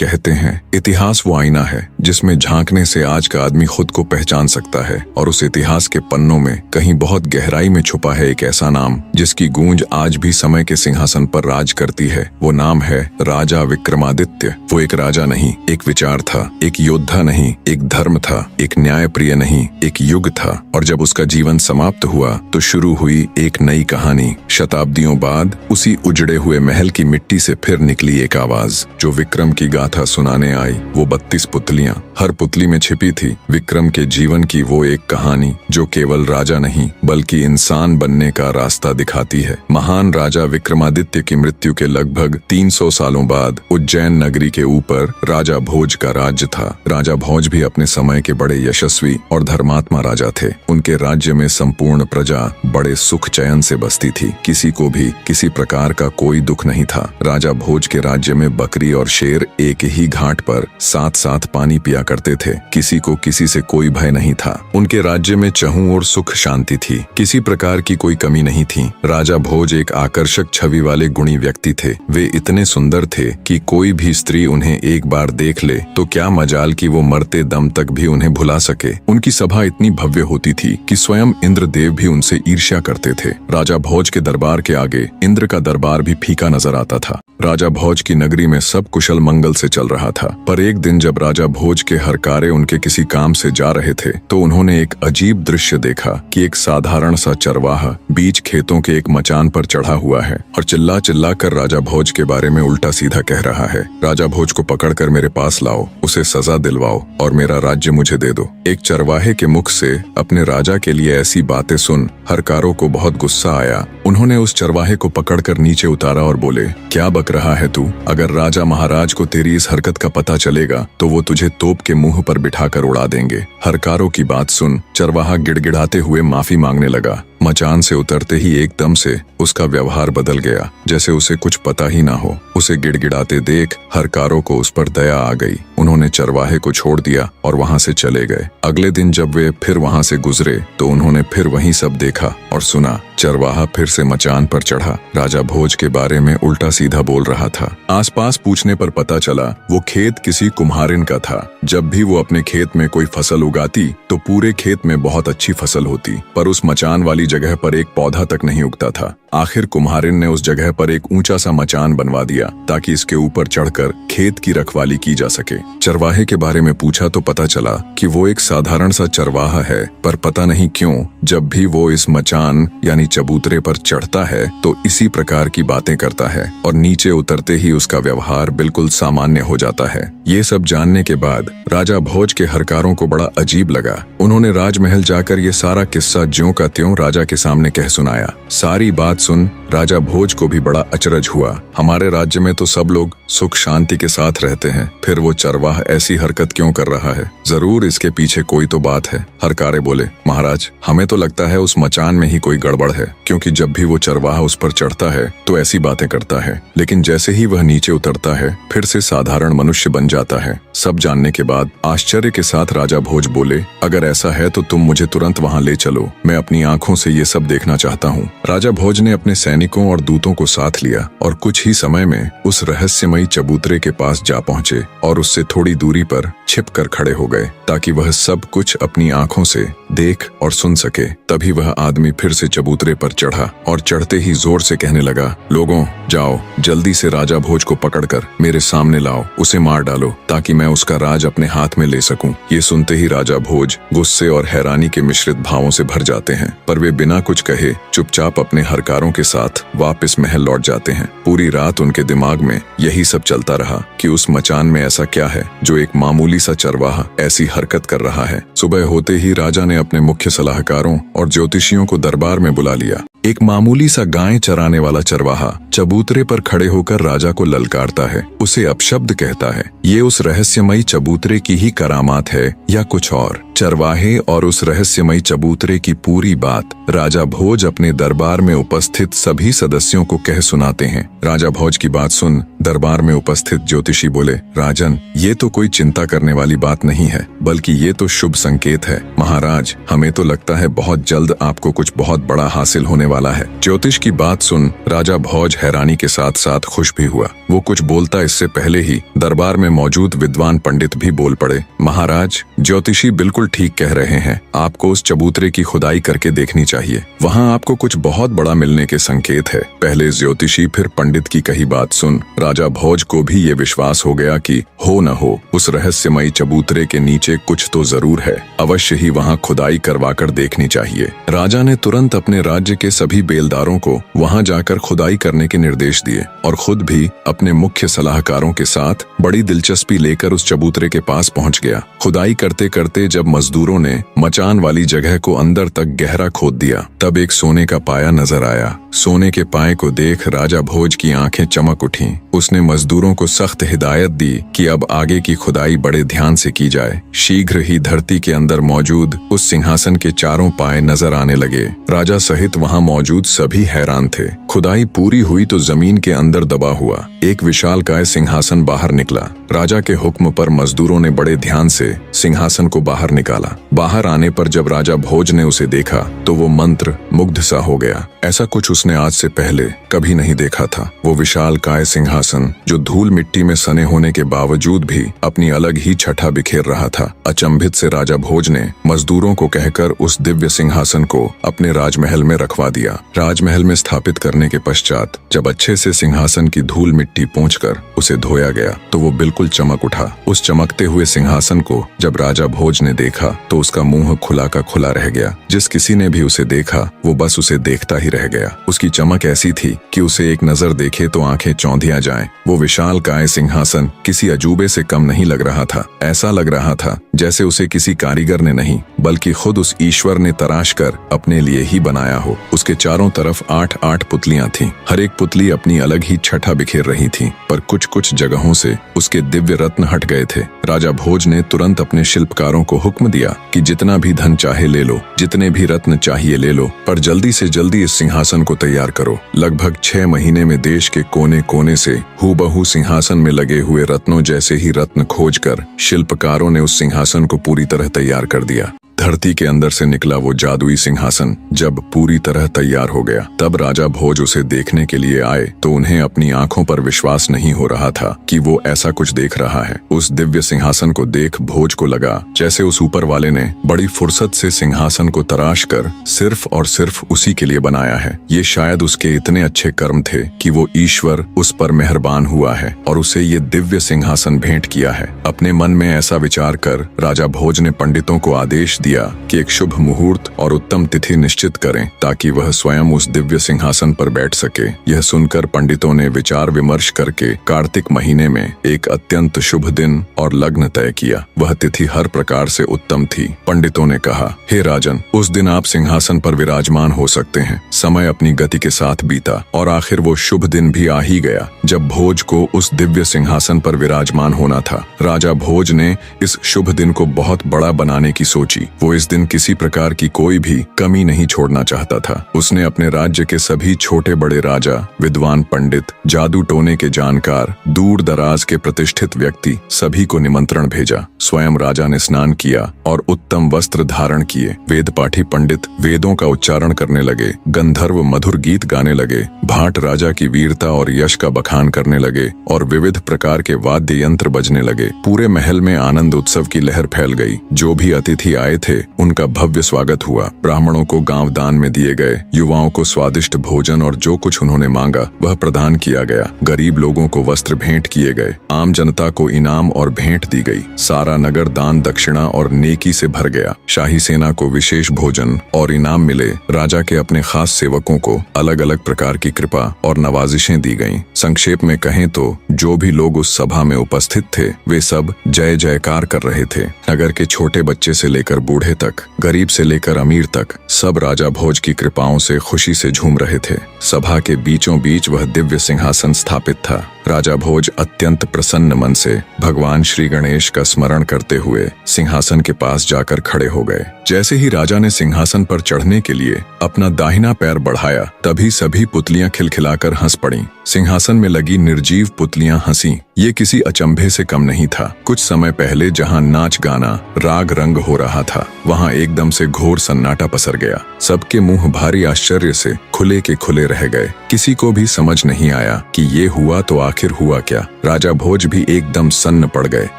कहते हैं इतिहास वो आईना है जिसमें झांकने से आज का आदमी खुद को पहचान सकता है, और उस इतिहास के पन्नों में कहीं बहुत गहराई में छुपा है एक ऐसा नाम जिसकी गूंज आज भी समय के सिंहासन पर राज करती है। वो नाम है राजा विक्रमादित्य। वो एक राजा नहीं, एक विचार था, एक योद्धा नहीं, एक धर्म था, एक न्यायप्रिय नहीं, एक युग था। और जब उसका जीवन समाप्त हुआ तो शुरू हुई एक नई कहानी। शताब्दियों बाद उसी उजड़े हुए महल की मिट्टी से फिर निकली एक आवाज जो विक्रम की गाथा सुनाने आई। वो 32 पुतलियां, हर पुतली में छिपी थी विक्रम के जीवन की वो एक कहानी जो केवल राजा नहीं बल्कि इंसान बनने का रास्ता दिखाती है। महान राजा विक्रमादित्य की मृत्यु के लगभग 300 सालों बाद उज्जैन नगरी के ऊपर राजा भोज का राज्य था। राजा भोज भी अपने समय के बड़े यशस्वी और धर्मात्मा राजा थे। उनके राज्य में संपूर्ण प्रजा बड़े सुख चैन से बसती थी। किसी को भी किसी प्रकार का कोई दुख नहीं था। राजा भोज के राज्य में बकरी और शेर एक ही घाट पर साथ साथ पानी पिया करते थे। किसी को किसी से कोई भय नहीं था। उनके राज्य में चहुं और सुख शांति थी। किसी प्रकार की कोई कमी नहीं थी। राजा भोज एक आकर्षक छवि वाले गुणी व्यक्ति थे। वे इतने सुंदर थे कि कोई भी स्त्री उन्हें एक बार देख ले तो क्या मजाल कि वो मरते दम तक भी उन्हें भुला सके। उनकी सभा इतनी भव्य होती थी कि स्वयं इंद्रदेव भी उनसे ईर्ष्या करते थे। राजा भोज के दरबार के आगे इंद्र का दरबार भी फीका नजर आता था। राजा भोज की नगरी में सब कुशल मंगल से चल रहा था, पर एक दिन जब राजा भोज के हरकारे उनके किसी काम से जा रहे थे तो उन्होंने एक अजीब दृश्य देखा कि एक साधारण सा चरवाहा बीच खेतों के एक मचान पर चढ़ा हुआ है और चिल्ला चिल्ला कर राजा भोज के बारे में उल्टा सीधा कह रहा है। राजा भोज को पकड़कर मेरे पास लाओ, उसे सजा दिलवाओ और मेरा राज्य मुझे दे दो। एक चरवाहे के मुख से अपने राजा के लिए ऐसी बातें सुन हरकारों को बहुत गुस्सा आया। उन्होंने उस चरवाहे को पकड़कर नीचे उतारा और बोले, क्या बक रहा है तू? अगर राजा महाराज को तेरी इस हरकत का पता चलेगा तो वो तुझे तोप के मुंह पर बिठाकर उड़ा देंगे। हरकारों की बात सुन चरवाहा गिड़गिड़ाते हुए माफी मांगने लगा। मचान से उतरते ही एकदम से उसका व्यवहार बदल गया, जैसे उसे कुछ पता ही ना हो। उसे गिड़गिड़ाते देख हरकारों को उस पर दया आ गई। उन्होंने चरवाहे को छोड़ दिया और वहां से चले गए। अगले दिन जब वे फिर वहां से गुजरे तो उन्होंने फिर वही सब देखा और सुना। चरवाहा फिर से मचान पर चढ़ा, राजा भोज के बारे में उल्टा सीधा बोल रहा था। आसपास पूछने पर पता चला वो खेत किसी कुम्हारिन का था। जब भी वो अपने खेत में कोई फसल उगाती तो पूरे खेत में बहुत अच्छी फसल होती, पर उस मचान वाली जगह पर एक पौधा तक नहीं उगता था। आखिर कुम्हारिन ने उस जगह पर एक ऊंचा सा मचान बनवा दिया ताकि इसके ऊपर चढ़कर खेत की रखवाली की जा सके। चरवाहे के बारे में पूछा तो पता चला कि वो एक साधारण सा चरवाहा है, पर पता नहीं क्यों जब भी वो इस मचान यानी चबूतरे पर चढ़ता है तो इसी प्रकार की बातें करता है और नीचे उतरते ही उसका व्यवहार बिल्कुल सामान्य हो जाता है। ये सब जानने के बाद राजा भोज के हरकारों को बड़ा अजीब लगा। उन्होंने राजमहल जाकर ये सारा किस्सा ज्यों का त्यों राजा के सामने कह सुनाया। सारी बात सुन राजा भोज को भी बड़ा अचरज हुआ। हमारे राज्य में तो सब लोग सुख शांति के साथ रहते हैं, फिर वो चरवाह ऐसी हरकत क्यों कर रहा है? जरूर इसके पीछे कोई तो बात है। हरकारे बोले, महाराज हमें तो लगता है उस मचान में ही कोई गड़बड़ है, क्योंकि जब भी वो चरवाहा उस पर चढ़ता है तो ऐसी बातें करता है, लेकिन जैसे ही वह नीचे उतरता है फिर से साधारण मनुष्य बन जाता है। सब जानने के बाद आश्चर्य के साथ राजा भोज बोले, अगर ऐसा है तो तुम मुझे तुरंत वहाँ ले चलो, मैं अपनी आंखों से ये सब देखना चाहता हूँ। राजा भोज ने अपने सैनिकों और दूतों को साथ लिया और कुछ ही समय में उस रहस्यमयी चबूतरे के पास जा पहुंचे और उससे थोड़ी दूरी पर छिपकर खड़े हो गए ताकि वह सब कुछ अपनी आंखों से देख और सुन सके। तभी वह आदमी फिर से चबूतरे पर चढ़ा और चढ़ते ही जोर से कहने लगा, लोगों जाओ जल्दी से राजा भोज को पकड़कर मेरे सामने लाओ, उसे मार डालो ताकि मैं उसका राज अपने हाथ में ले सकूं। ये सुनते ही राजा भोज गुस्से और हैरानी के मिश्रित भावों से भर जाते हैं, पर वे बिना कुछ कहे चुपचाप अपने हरकारों के साथ वापस महल लौट जाते हैं। पूरी रात उनके दिमाग में यही सब चलता रहा कि उस मचान में ऐसा क्या है जो एक मामूली सा चरवाहा ऐसी हरकत कर रहा है। सुबह होते ही राजा ने अपने मुख्य सलाहकारों और ज्योतिषियों को दरबार में बुला लिया। एक मामूली सा गाय चराने वाला चरवाहा चबूतरे पर खड़े होकर राजा को ललकारता है, उसे अपशब्द कहता है। ये उस रहस्यमयी चबूतरे की ही करामात है या कुछ और? चरवाहे और उस रहस्यमयी चबूतरे की पूरी बात राजा भोज अपने दरबार में उपस्थित सभी सदस्यों को कह सुनाते हैं। राजा भोज की बात सुन दरबार में उपस्थित ज्योतिषी बोले, राजन, ये तो कोई चिंता करने वाली बात नहीं है, बल्कि ये तो शुभ संकेत है। महाराज, हमें तो लगता है बहुत जल्द आपको कुछ बहुत बड़ा हासिल होने वाला है। ज्योतिष की बात सुन राजा भोज हैरानी के साथ साथ खुश भी हुआ। वो कुछ बोलता इससे पहले ही दरबार में मौजूद विद्वान पंडित भी बोल पड़े, महाराज, ज्योतिषी बिल्कुल ठीक कह रहे हैं। आपको उस चबूतरे की खुदाई करके देखनी चाहिए। वहाँ आपको कुछ बहुत बड़ा मिलने के संकेत है। पहले ज्योतिषी फिर पंडित की कही बात सुन राजा भोज को भी ये विश्वास हो गया कि हो न हो उस रहस्यमयी चबूतरे के नीचे कुछ तो जरूर है। अवश्य ही वहाँ खुदाई करवाकर देखनी चाहिए। राजा ने तुरंत अपने राज्य के सभी बेलदारों को वहाँ जाकर खुदाई करने के निर्देश दिए और खुद भी अपने मुख्य सलाहकारों के साथ बड़ी दिलचस्पी लेकर उस चबूतरे के पास पहुँच गया। खुदाई करते करते जब मजदूरों ने मचान वाली जगह को अंदर तक गहरा खोद दिया, तब एक सोने का पाया नजर आया। सोने के पाए को देख राजा भोज की आंखें चमक उठीं। उसने मजदूरों को सख्त हिदायत दी कि अब आगे की खुदाई बड़े ध्यान से की जाए। शीघ्र ही धरती के अंदर मौजूद उस सिंहासन के चारों पाए नजर आने लगे। राजा सहित वहां मौजूद सभी हैरान थे। खुदाई पूरी हुई तो जमीन के अंदर दबा हुआ एक विशालकाय सिंहासन बाहर निकला। राजा के हुक्म पर मजदूरों ने बड़े ध्यान से सिंहासन को बाहर निकाला। बाहर आने पर जब राजा भोज ने उसे देखा तो वो मंत्र मुग्ध सा हो गया। ऐसा कुछ उसने आज से पहले कभी नहीं देखा था। वो विशालकाय सिंहासन जो धूल मिट्टी में सने होने के बावजूद भी अपनी अलग ही छठा बिखेर रहा था। अचंभित से राजा भोज ने मजदूरों को कहकर उस दिव्य सिंहासन को अपने राजमहल में रखवा दिया। राजमहल में स्थापित करने के पश्चात जब अच्छे से सिंहासन की धूल मिट्टी पोंछकर उसे धोया गया तो वो बिल्कुल चमक उठा। उस चमकते हुए सिंहासन को जब राजा भोज ने देखा तो उसका मुंह खुला का खुला रह गया। जिस किसी ने भी उसे देखा वो बस उसे देखता ही रह गया। उसकी चमक ऐसी थी कि उसे एक नजर देखे तो आंखें चौंधिया जाएं। वो विशालकाय सिंहासन किसी अजूबे से कम नहीं लग रहा था। ऐसा लग रहा था जैसे उसे किसी कारीगर ने नहीं बल्कि खुद उस ईश्वर ने तराश कर अपने लिए ही बनाया हो। उसके चारों तरफ 8-8 पुतलियां थीं। हर एक पुतली अपनी अलग ही छठा बिखेर रही थी, पर कुछ जगहों से उसके दिव्य रत्न हट गए थे। राजा भोज ने तुरंत अपने शिल्पकारों को हुक्म दिया कि जितना भी धन चाहे ले लो, जितने भी रत्न चाहिए ले लो, पर जल्दी से जल्दी इस सिंहासन को तैयार करो। लगभग 6 महीने में देश के कोने कोने से हूबहू सिंहासन में लगे हुए रत्नों जैसे ही रत्न खोजकर शिल्पकारों ने उस सिंहासन को पूरी तरह तैयार कर दिया। धरती के अंदर से निकला वो जादुई सिंहासन जब पूरी तरह तैयार हो गया तब राजा भोज उसे देखने के लिए आए तो उन्हें अपनी आंखों पर विश्वास नहीं हो रहा था कि वो ऐसा कुछ देख रहा है। उस दिव्य सिंहासन को देख भोज को लगा जैसे उस ऊपर वाले ने बड़ी फुर्सत से सिंहासन को तराश कर सिर्फ और सिर्फ उसी के लिए बनाया है। ये शायद उसके इतने अच्छे कर्म थे कि वो ईश्वर उस पर मेहरबान हुआ है और उसे ये दिव्य सिंहासन भेंट किया है। अपने मन में ऐसा विचार कर राजा भोज ने पंडितों को आदेश दिया कि एक शुभ मुहूर्त और उत्तम तिथि निश्चित करें ताकि वह स्वयं उस दिव्य सिंहासन पर बैठ सके। यह सुनकर पंडितों ने विचार विमर्श करके कार्तिक महीने में एक अत्यंत शुभ दिन और लग्न तय किया। वह तिथि हर प्रकार से उत्तम थी। पंडितों ने कहा, हे राजन, उस दिन आप सिंहासन पर विराजमान हो सकते हैं। समय अपनी गति के साथ बीता और आखिर वो शुभ दिन भी आ ही गया जब भोज को उस दिव्य सिंहासन पर विराजमान होना था। राजा भोज ने इस शुभ दिन को बहुत बड़ा बनाने की सोची। वो इस दिन किसी प्रकार की कोई भी कमी नहीं छोड़ना चाहता था। उसने अपने राज्य के सभी छोटे बड़े राजा, विद्वान पंडित, जादू टोने के जानकार, दूर दराज के प्रतिष्ठित व्यक्ति सभी को निमंत्रण भेजा। स्वयं राजा ने स्नान किया और उत्तम वस्त्र धारण किए। वेद पाठी पंडित वेदों का उच्चारण करने लगे, गंधर्व मधुर गीत गाने लगे, भाट राजा की वीरता और यश का बखान करने लगे और विविध प्रकार के वाद्य यंत्र बजने लगे। पूरे महल में आनंद उत्सव की लहर फैल गई। जो भी अतिथि आए थे उनका भव्य स्वागत हुआ। ब्राह्मणों को गांव दान में दिए गए, युवाओं को स्वादिष्ट भोजन और जो कुछ उन्होंने मांगा वह प्रदान किया गया। गरीब लोगों को वस्त्र भेंट किए गए, आम जनता को इनाम और भेंट दी गई। सारा नगर दान दक्षिणा और नेकी से भर गया। शाही सेना को विशेष भोजन और इनाम मिले। राजा के अपने खास सेवकों को अलग अलग प्रकार की कृपा और नवाजिशें दी गईं। संक्षेप में कहें तो जो भी लोग उस सभा में उपस्थित थे वे सब जय जयकार कर रहे थे। नगर के छोटे बच्चे से लेकर बूढ़े तक, गरीब से लेकर अमीर तक सब राजा भोज की कृपाओं से खुशी से झूम रहे थे। सभा के बीचों बीच वह दिव्य सिंहासन स्थापित था। राजा भोज अत्यंत प्रसन्न मन से भगवान श्री गणेश का स्मरण करते हुए सिंहासन के पास जाकर खड़े हो गए। जैसे ही राजा ने सिंहासन पर चढ़ने के लिए अपना दाहिना पैर बढ़ाया, तभी सभी पुतलियां खिलखिलाकर हंस पड़ीं। सिंहासन में लगी निर्जीव पुतलियां हंसी। ये किसी अचंभे से कम नहीं था। कुछ समय पहले जहां नाच गाना राग रंग हो रहा था, वहां एकदम से घोर सन्नाटा पसर गया। सबके मुंह भारी आश्चर्य से खुले के खुले रह गए। किसी को भी समझ नहीं आया कि ये हुआ तो आखिर हुआ क्या। राजा भोज भी एकदम सन्न पड़ गए,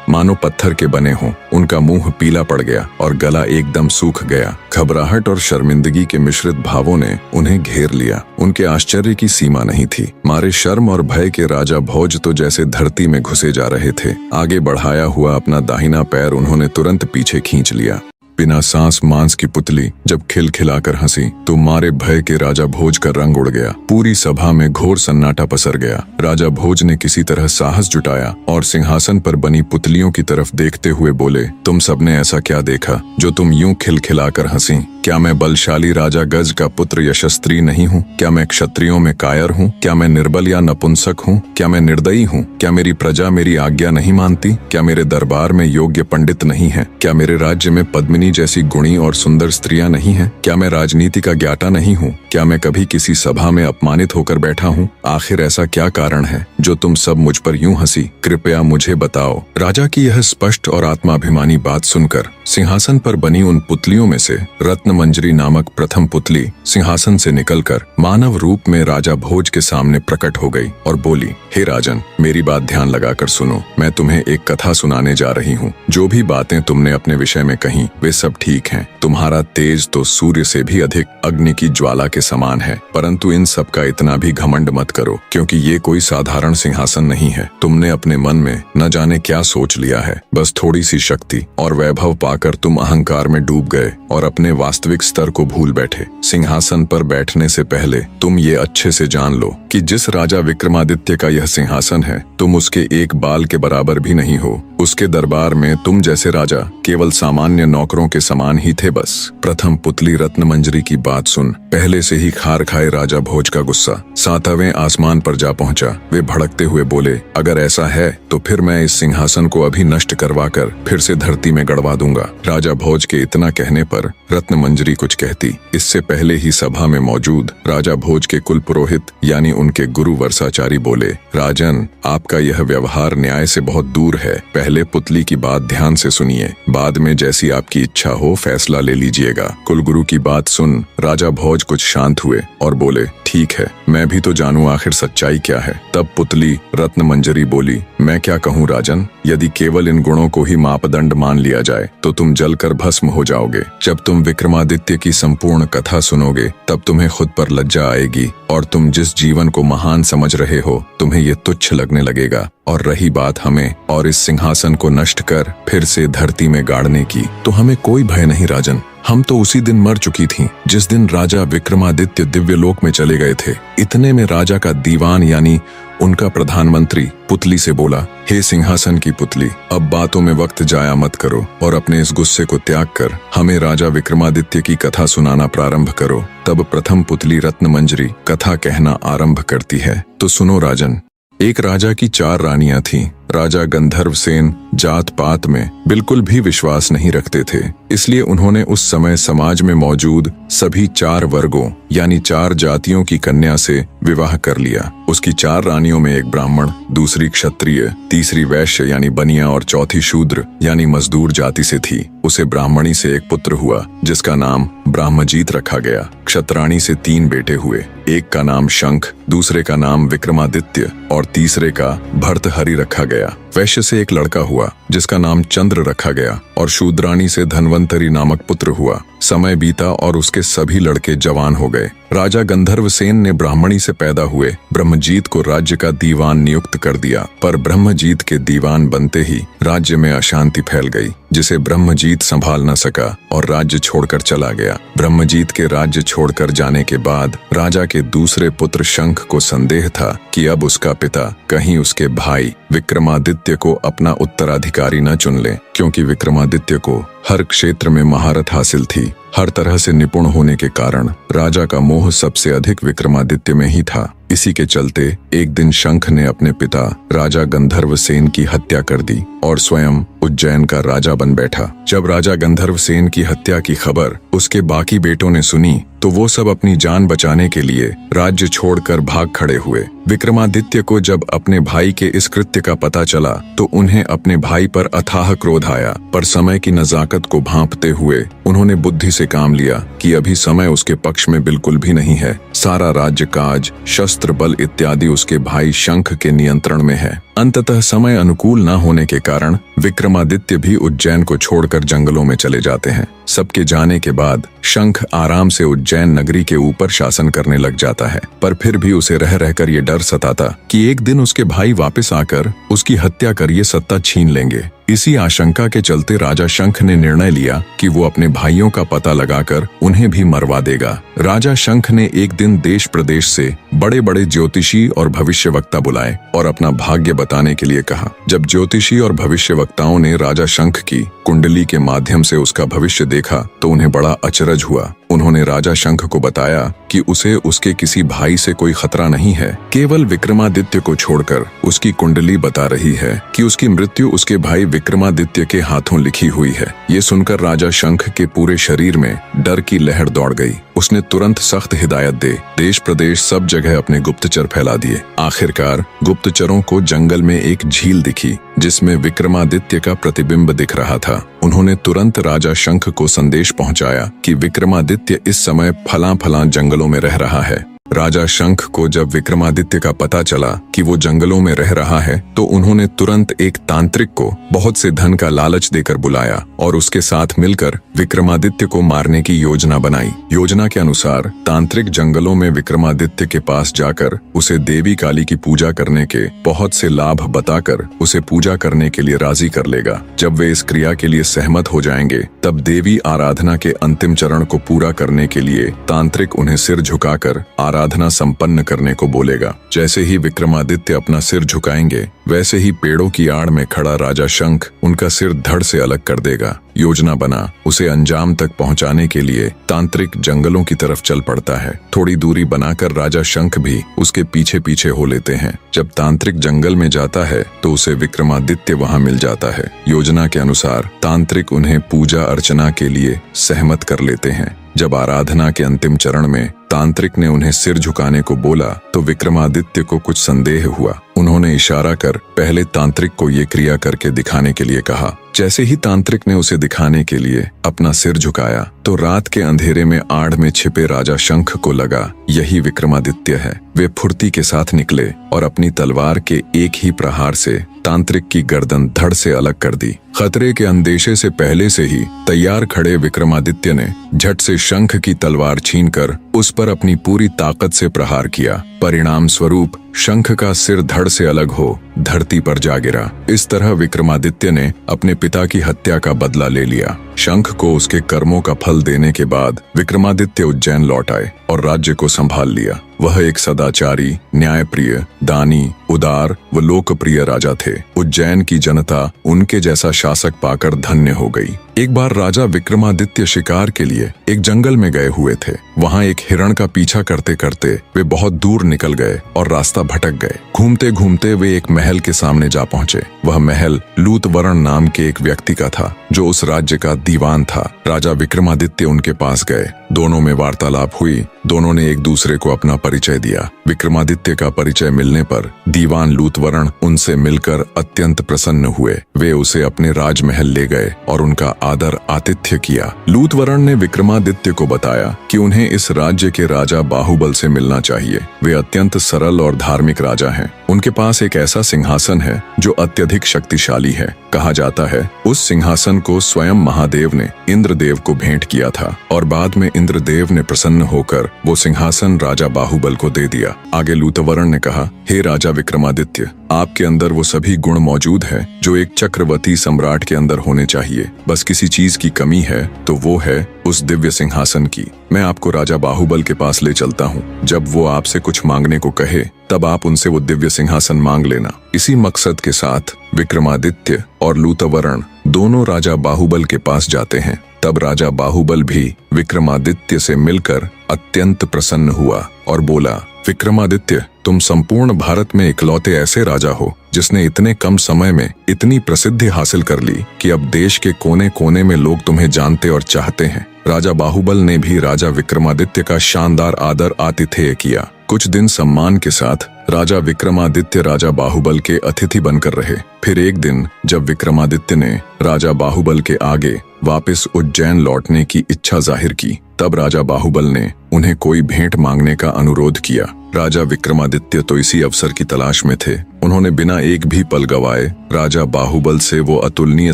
मानो पत्थर के बने हों। उनका मुंह पीला पड़ गया और गला एकदम सूख गया। घबराहट और शर्मिंदगी के मिश्रित भावों ने उन्हें घेर लिया। उनके आश्चर्य की सीमा नहीं थी। मारे शर्म और भय के राजा भोज तो जैसे धरती में घुसे जा रहे थे। आगे बढ़ाया हुआ अपना दाहिना पैर उन्होंने तुरंत पीछे खींच लिया। बिना सांस मांस की पुतली जब खिलखिलाकर हंसी तो मारे भय के राजा भोज का रंग उड़ गया। पूरी सभा में घोर सन्नाटा पसर गया। राजा भोज ने किसी तरह साहस जुटाया और सिंहासन पर बनी पुतलियों की तरफ देखते हुए बोले, तुम सबने ऐसा क्या देखा जो तुम यूं खिलखिलाकर हंसी? क्या मैं बलशाली राजा गज का पुत्र यशस्त्री नहीं हूँ? क्या मैं क्षत्रियों में कायर हूँ? क्या मैं निर्बल या नपुंसक हूँ? क्या मैं निर्दयी हूँ? क्या मेरी प्रजा मेरी आज्ञा नहीं मानती? क्या मेरे दरबार में योग्य पंडित नहीं है? क्या मेरे राज्य में पद्मिनी जैसी गुणी और सुंदर स्त्रियां नहीं हैं? क्या मैं राजनीति का ज्ञाता नहीं हूँ? क्या मैं कभी किसी सभा में अपमानित होकर बैठा हूँ? आखिर ऐसा क्या कारण है जो तुम सब मुझ पर यूं हंसी? कृपया मुझे बताओ। राजा की यह स्पष्ट और आत्माभिमानी बात सुनकर सिंहासन पर बनी उन पुतलियों में से रत्नमंजरी नामक प्रथम पुतली सिंहासन से निकलकर मानव रूप में राजा भोज के सामने प्रकट हो गई और बोली, हे राजन, मेरी बात ध्यान लगाकर सुनो। मैं तुम्हें एक कथा सुनाने जा रही हूँ। जो भी बातें तुमने अपने विषय में कही वे सब ठीक हैं। तुम्हारा तेज तो सूर्य से भी अधिक अग्नि की ज्वाला के समान है, परंतु इन सब का इतना भी घमंड मत करो, क्योंकि ये कोई साधारण सिंहासन नहीं है। तुमने अपने मन में न जाने क्या सोच लिया है। बस थोड़ी सी शक्ति और वैभव पाकर तुम अहंकार में डूब गए और अपने वास्तविक स्तर को भूल बैठे। सिंहासन पर बैठने से पहले तुम ये अच्छे से जान लो कि जिस राजा विक्रमादित्य का यह सिंहासन है, तुम उसके एक बाल के बराबर भी नहीं हो। उसके दरबार में तुम जैसे राजा केवल सामान्य नौकरों के समान ही थे बस। प्रथम पुतली रत्नमंजरी की बात सुन पहले से ही खार खाए राजा भोज का गुस्सा 7वें आसमान पर जा पहुंचा। वे भड़कते हुए बोले, अगर ऐसा है तो फिर मैं इस सिंहासन को अभी नष्ट करवाकर फिर से धरती में गड़वा दूंगा। राजा भोज के इतना कहने पर रत्नमंजरी कुछ कहती। इससे पहले ही सभा में मौजूद राजा भोज के कुल पुरोहित यानी उनके गुरु वर्षाचारी बोले, राजन, आपका यह व्यवहार न्याय से बहुत दूर है। पहले पुतली की बात ध्यान से सुनिए, बाद में जैसी आपकी इच्छा हो फैसला ले लीजिएगा। कुलगुरु की बात सुन राजा भोज कुछ शांत हुए और बोले, ठीक है, मैं भी तो जानूं आखिर सच्चाई क्या है। तब पुतली रत्नमंजरी बोली, मैं क्या कहूँ राजन, यदि केवल इन गुणों को ही मापदंड मान लिया जाए तो तुम जलकर भस्म हो जाओगे। जब तुम विक्रमादित्य की संपूर्ण कथा सुनोगे तब तुम्हें खुद पर लज्जा आएगी और तुम जिस जीवन को महान समझ रहे हो तुम्हें ये तुच्छ लगने लगेगा। और रही बात हमें और इस सिंहासन को नष्ट कर फिर से धरती में गाड़ने की, तो हमें कोई भय नहीं राजन। हम तो उसी दिन मर चुकी थीं जिस दिन राजा विक्रमादित्य दिव्य लोक में चले गए थे। इतने में राजा का दीवान यानी उनका प्रधानमंत्री पुतली से बोला, हे सिंहासन की पुतली, अब बातों में वक्त जाया मत करो और अपने इस गुस्से को त्याग कर हमें राजा विक्रमादित्य की कथा सुनाना प्रारंभ करो। तब प्रथम पुतली रत्नमंजरी कथा कहना आरंभ करती है। तो सुनो राजन। एक राजा की 4 रानियां थीं। राजा गंधर्वसेन जात पात में बिल्कुल भी विश्वास नहीं रखते थे, इसलिए उन्होंने उस समय समाज में मौजूद सभी 4 वर्गों यानी 4 जातियों की कन्या से विवाह कर लिया। उसकी 4 रानियों में एक ब्राह्मण, दूसरी क्षत्रिय, तीसरी वैश्य यानी बनिया और चौथी शूद्र यानी मजदूर जाति से थी। उसे ब्राह्मणी से एक पुत्र हुआ जिसका नाम ब्रह्मजीत रखा गया। क्षत्राणी से 3 बेटे हुए, एक का नाम शंख, दूसरे का नाम विक्रमादित्य और तीसरे का भर्तहरि रखा गया। वैश्य से एक लड़का हुआ जिसका नाम चंद्र रखा गया और शूद्राणी से धन्वंतरी नामक पुत्र हुआ। समय बीता और उसके सभी लड़के जवान हो गए। राजा गंधर्वसेन ने ब्राह्मणी से पैदा हुए ब्रह्मजीत को राज्य का दीवान नियुक्त कर दिया, पर ब्रह्मजीत के दीवान बनते ही राज्य में अशांति फैल गई, जिसे ब्रह्मजीत संभाल न सका और राज्य छोड़कर चला गया। ब्रह्मजीत के राज्य छोड़कर जाने के बाद राजा के दूसरे पुत्र शंख को संदेह था कि अब उसका पिता कहीं उसके भाई विक्रमादित्य को अपना उत्तराधिकारी न चुन ले, क्योंकि विक्रमादित्य को हर क्षेत्र में महारत हासिल थी। हर तरह से निपुण होने के कारण राजा का मोह सबसे अधिक विक्रमादित्य में ही था। इसी के चलते एक दिन शंख ने अपने पिता राजा गंधर्वसेन की हत्या कर दी और स्वयं उज्जैन का राजा बन बैठा। जब राजा गंधर्वसेन की हत्या की खबर उसके बाकी बेटों ने सुनी तो वो सब अपनी जान बचाने के लिए राज्य छोड़कर भाग खड़े हुए। विक्रमादित्य को जब अपने भाई के इस कृत्य का पता चला तो उन्हें अपने भाई पर अथाह क्रोध आया, पर समय की नजाकत को भांपते हुए उन्होंने बुद्धि से काम लिया कि अभी समय उसके पक्ष में बिल्कुल भी नहीं है। सारा राज्य काज, शस्त्र बल इत्यादि उसके भाई शंख के नियंत्रण में है। अंततः समय अनुकूल न होने के कारण विक्रमादित्य भी उज्जैन को छोड़कर जंगलों में चले जाते हैं। सबके जाने के बाद शंख आराम से उज्जैन नगरी के ऊपर शासन करने लग जाता है, पर फिर भी उसे रह रहकर ये डर सताता कि एक दिन उसके भाई वापस आकर उसकी हत्या कर ये सत्ता छीन लेंगे। इसी आशंका के चलते राजा शंख ने निर्णय लिया कि वो अपने भाइयों का पता लगाकर उन्हें भी मरवा देगा। राजा शंख ने एक दिन देश प्रदेश से बड़े बड़े ज्योतिषी और भविष्यवक्ता बुलाए और अपना भाग्य बताने के लिए कहा। जब ज्योतिषी और भविष्यवक्ताओं ने राजा शंख की कुंडली के माध्यम से उसका भविष्य देखा तो उन्हें बड़ा अचरज हुआ। उन्होंने राजा शंख को बताया कि उसे उसके किसी भाई से कोई खतरा नहीं है, केवल विक्रमादित्य को छोड़कर उसकी कुंडली बता रही है कि उसकी मृत्यु उसके भाई विक्रमादित्य के हाथों लिखी हुई है। ये सुनकर राजा शंख के पूरे शरीर में डर की लहर दौड़ गई। उसने तुरंत सख्त हिदायत दे देश प्रदेश सब जगह अपने गुप्तचर फैला दिए। आखिरकार गुप्तचरों को जंगल में एक झील दिखी जिसमें विक्रमादित्य का प्रतिबिंब दिख रहा था। उन्होंने तुरंत राजा शंख को संदेश पहुंचाया कि विक्रमादित्य इस समय फलां जंगलों में रह रहा है। राजा शंख को जब विक्रमादित्य का पता चला कि वो जंगलों में रह रहा है तो उन्होंने तुरंत एक तांत्रिक को बहुत से धन का लालच देकर बुलाया और उसके साथ मिलकर विक्रमादित्य को मारने की योजना बनाई। योजना के अनुसार तांत्रिक जंगलों में विक्रमादित्य के पास जाकर उसे देवी काली की पूजा करने के बहुत से लाभ बताकर उसे पूजा करने के लिए राजी कर लेगा। जब वे इस क्रिया के लिए सहमत हो जाएंगे तब देवी आराधना के अंतिम चरण को पूरा करने के लिए तांत्रिक उन्हें सिर झुकाकर आराधना संपन्न करने को बोलेगा। जैसे ही विक्रमादित्य अपना सिर झुकाएंगे वैसे ही पेड़ों की आड़ में खड़ा राजा शंख उनका सिर धड़ से अलग कर देगा। योजना बना उसे अंजाम तक पहुंचाने के लिए तांत्रिक जंगलों की तरफ चल पड़ता है। थोड़ी दूरी बनाकर राजा शंख भी उसके पीछे पीछे हो लेते हैं। जब तांत्रिक जंगल में जाता है तो उसे विक्रमादित्य वहां मिल जाता है। योजना के अनुसार तांत्रिक उन्हें पूजा अर्चना के लिए सहमत कर लेते हैं। जब आराधना के अंतिम चरण में तांत्रिक ने उन्हें सिर झुकाने को बोला तो विक्रमादित्य को कुछ संदेह हुआ। उन्होंने इशारा कर पहले तांत्रिक को ये क्रिया करके दिखाने के लिए कहा। जैसे ही तांत्रिक ने उसे दिखाने के लिए अपना सिर झुकाया तो रात के अंधेरे में आड़ में छिपे राजा शंख को लगा यही विक्रमादित्य है। वे फुर्ती के साथ निकले और अपनी तलवार के एक ही प्रहार से तांत्रिक की गर्दन धड़ से अलग कर दी। खतरे के अंदेशे से पहले से ही तैयार खड़े विक्रमादित्य ने झट से शंख की तलवार छीनकर उस पर अपनी पूरी ताकत से प्रहार किया। परिणाम स्वरूप शंख का सिर धड़ से अलग हो धरती पर जा गिरा। इस तरह विक्रमादित्य ने अपने पिता की हत्या का बदला ले लिया। शंख को उसके कर्मों का फल देने के बाद विक्रमादित्य उज्जैन लौट आए और राज्य को संभाल लिया। वह एक सदाचारी, न्यायप्रिय, दानी, उदार व लोकप्रिय राजा थे। उज्जैन की जनता उनके जैसा शासक पाकर धन्य हो गई। एक बार राजा विक्रमादित्य शिकार के लिए एक जंगल में गए हुए थे। वहां एक हिरण का पीछा करते करते वे बहुत दूर निकल गए और रास्ता भटक गए। घूमते घूमते वे एक महल के सामने जा पहुंचे। वह महल लूतवरण नाम के एक व्यक्ति का था जो उस राज्य का दीवान था। राजा विक्रमादित्य उनके पास गए। दोनों में वार्तालाप हुई। दोनों ने एक दूसरे को अपना परिचय दिया। विक्रमादित्य का परिचय मिलने पर दीवान लूतवरण उनसे मिलकर अत्यंत प्रसन्न हुए। वे उसे अपने राजमहल ले गए और उनका आदर आतिथ्य किया। लूतवरण ने विक्रमादित्य को बताया कि उन्हें इस राज्य के राजा बाहुबल से मिलना चाहिए। वे अत्यंत सरल और धार्मिक राजा हैं। उनके पास एक ऐसा सिंहासन है जो अत्यधिक शक्तिशाली है। कहा जाता है उस सिंहासन को स्वयं महादेव ने इंद्रदेव को भेंट किया था और बाद में इंद्रदेव ने प्रसन्न होकर वो सिंहासन राजा बाहुबल को दे दिया। आगे लूतवरण ने कहा, हे राजा विक्रमादित्य, आपके अंदर वो सभी गुण मौजूद है जो एक चक्रवर्ती सम्राट के अंदर होने चाहिए। बस किसी चीज की कमी है तो वो है उस दिव्य सिंहासन की। मैं आपको राजा बाहुबल के पास ले चलता हूँ। जब वो आपसे कुछ मांगने को कहे तब आप उनसे वो दिव्य सिंहासन मांग लेना। इसी मकसद के साथ विक्रमादित्य और लूतवरण दोनों राजा बाहुबल के पास जाते हैं। तब राजा बाहुबल भी विक्रमादित्य से मिलकर अत्यंत प्रसन्न हुआ और बोला, विक्रमादित्य, तुम संपूर्ण भारत में इकलौते ऐसे राजा हो जिसने इतने कम समय में इतनी प्रसिद्धि हासिल कर ली कि अब देश के कोने कोने में लोग तुम्हें जानते और चाहते हैं। राजा बाहुबल ने भी राजा विक्रमादित्य का शानदार आदर आतिथेय किया। कुछ दिन सम्मान के साथ राजा विक्रमादित्य राजा बाहुबल के अतिथि बनकर रहे। फिर एक दिन जब विक्रमादित्य ने राजा बाहुबल के आगे वापस उज्जैन लौटने की इच्छा जाहिर की, तब राजा बाहुबल ने उन्हें कोई भेंट मांगने का अनुरोध किया। राजा विक्रमादित्य तो इसी अवसर की तलाश में थे। उन्होंने बिना एक भी पल गवाए राजा बाहुबल से वो अतुलनीय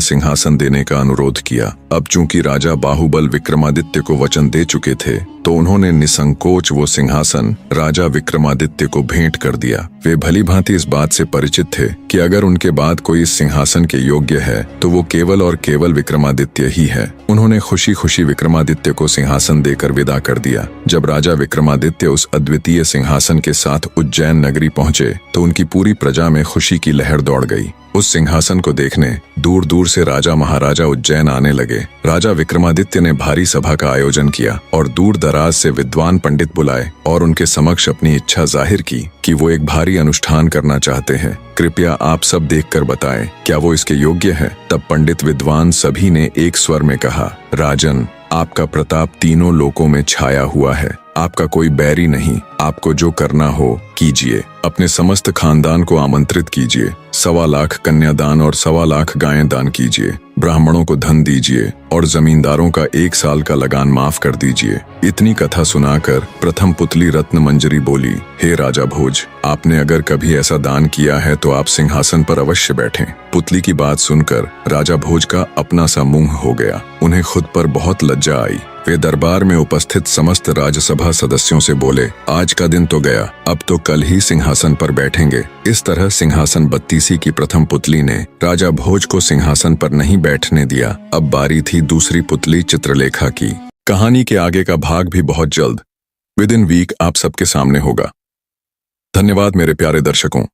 सिंहासन देने का अनुरोध किया। अब चूंकि राजा बाहुबल विक्रमादित्य को वचन दे चुके थे, तो उन्होंने निसंकोच वो सिंहासन राजा विक्रमादित्य को भेंट कर दिया। वे भली भांति इस बात से परिचित थे कि अगर उनके बाद कोई इस सिंहासन के योग्य है तो वो केवल और केवल विक्रमादित्य ही है। उन्होंने खुशी खुशी विक्रमादित्य को सिंहासन देकर विदा कर दिया। जब राजा विक्रमादित्य उस अद्वितीय सिंहासन के साथ उज्जैन नगरी पहुंचे तो उनकी पूरी प्रजा में खुशी की लहर दौड़ गई। उस सिंहासन को देखने दूर दूर से राजा महाराजा उज्जैन आने लगे। राजा विक्रमादित्य ने भारी सभा का आयोजन किया और दूर दराज से विद्वान पंडित बुलाए और उनके समक्ष अपनी इच्छा जाहिर की कि वो एक भारी अनुष्ठान करना चाहते हैं। कृपया आप सब देखकर बताएं, क्या वो इसके योग्य है? तब पंडित विद्वान सभी ने एक स्वर में कहा, राजन, आपका प्रताप तीनों लोकों में छाया हुआ है। आपका कोई बैरी नहीं। आपको जो करना हो कीजिए। अपने समस्त खानदान को आमंत्रित कीजिए। 1.25 लाख कन्यादान और 1.25 लाख गायें दान कीजिए। ब्राह्मणों को धन दीजिए और जमींदारों का 1 साल का लगान माफ कर दीजिए। इतनी कथा सुनाकर प्रथम पुतली रत्न मंजरी बोली, हे राजा भोज, आपने अगर कभी ऐसा दान किया है तो आप सिंहासन पर अवश्य बैठें। पुतली की बात सुनकर राजा भोज का अपना सा मुंह हो गया। उन्हें खुद पर बहुत लज्जा आई। वे दरबार में उपस्थित समस्त राज्यसभा सदस्यों से बोले, आज का दिन तो गया, अब तो कल ही सिंहासन पर बैठेंगे। इस तरह सिंहासन बत्तीसी की प्रथम पुतली ने राजा भोज को सिंहासन पर नहीं बैठने दिया। अब बारी थी दूसरी पुतली चित्रलेखा की। कहानी के आगे का भाग भी बहुत जल्द विद इन वीक आप सबके सामने होगा। धन्यवाद मेरे प्यारे दर्शकों।